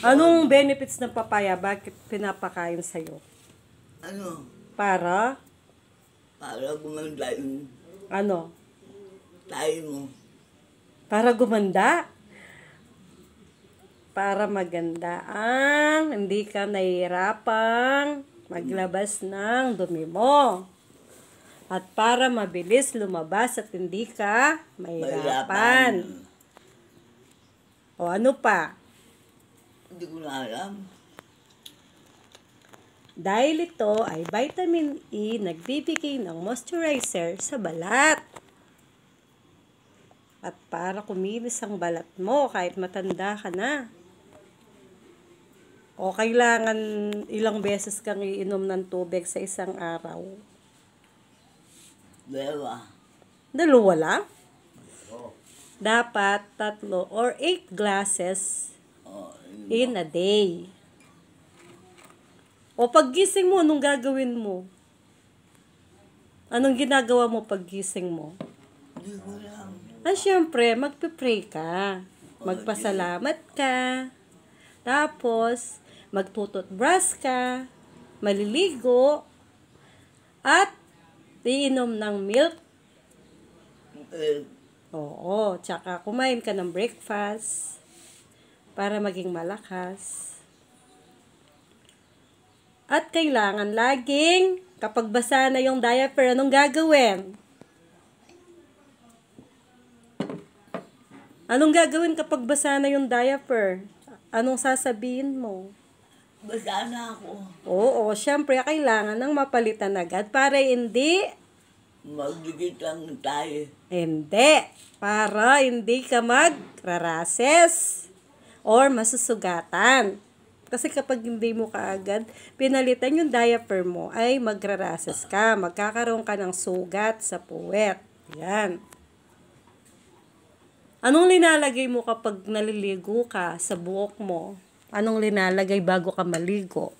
Anong benefits ng papaya? Bakit pinapakain sa'yo? Ano? Para? Para gumanda yung Ano? tayo mo. Para gumanda? Para maganda ang hindi ka nahihirapang maglabas ng dumi mo. At para mabilis lumabas at hindi ka mahirapan. O ano pa? Hindi ko na alam. Dahil ito ay vitamin E, nagbibigay ng moisturizer sa balat. At para kuminis ang balat mo kahit matanda ka na. O kailangan ilang beses kang iinom ng tubig sa isang araw? Dalawa lang? Dapat 3 or 8 glasses in a day. O paggising mo, anong gagawin mo? Anong ginagawa mo paggising mo? Hindi ko alam. Syempre, magpe-pray ka. Magpasalamat ka. Tapos, magtututbrush ka. Maliligo. At iinom ng milk. Oo, tsaka kumain ka ng breakfast para maging malakas. At kailangan laging, kapag basa na yung diaper, anong gagawin? Anong gagawin kapag basa na yung diaper? Anong sasabihin mo? Basa na ako. Oo, syempre, kailangan ng mapalitan agad para hindi... Magdikit lang tayo. Hindi. Para hindi ka magrarases or masusugatan. Kasi kapag hindi mo kaagad pinalitan yung diaper mo, ay magrarases ka. Magkakaroon ka ng sugat sa puwet. Yan. Anong linalagay mo kapag naliligo ka sa buhok mo? Anong linalagay bago ka maligo?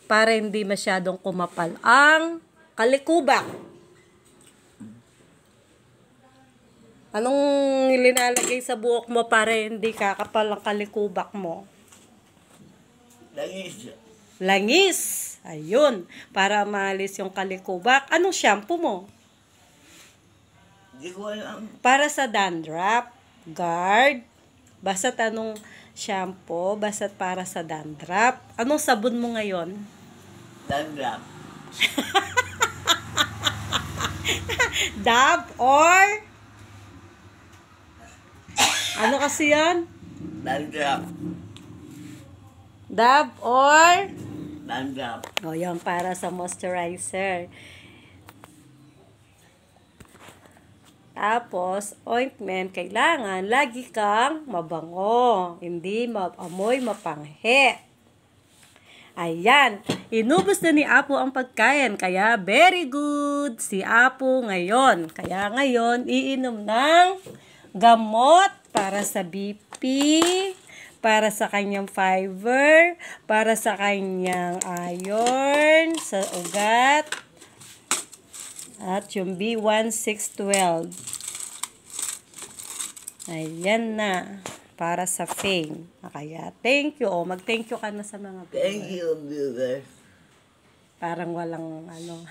Para hindi masyadong kumapal ang kalikubak. Anong linalagay sa buhok mo para hindi kakapal ang kalikubak mo? Langis. Langis. Ayun. Para maalis yung kalikubak. Anong shampoo mo? Hindi ko alam. Para sa dandruff, guard. Basta't anong shampoo, basta't para sa dandruff. Anong sabon mo ngayon? Dandruff. Dove or? Ano kasi yan? Dandruff. Dove or? Dandruff. O, yan para sa moisturizer. Tapos, ointment, kailangan lagi kang mabango. Hindi amoy mapanghe. Ayan. Inubos na ni Apo ang pagkain. Kaya, very good si Apo ngayon. Kaya ngayon, iinom ng gamot para sa BP, para sa kanyang fiber, para sa kanyang iron, sa ugat, at yung B1612. Ayan na. Para sa fame. Kaya, thank you. O, mag-thank you ka na sa mga viewers. Thank you, viewers. Parang walang ano.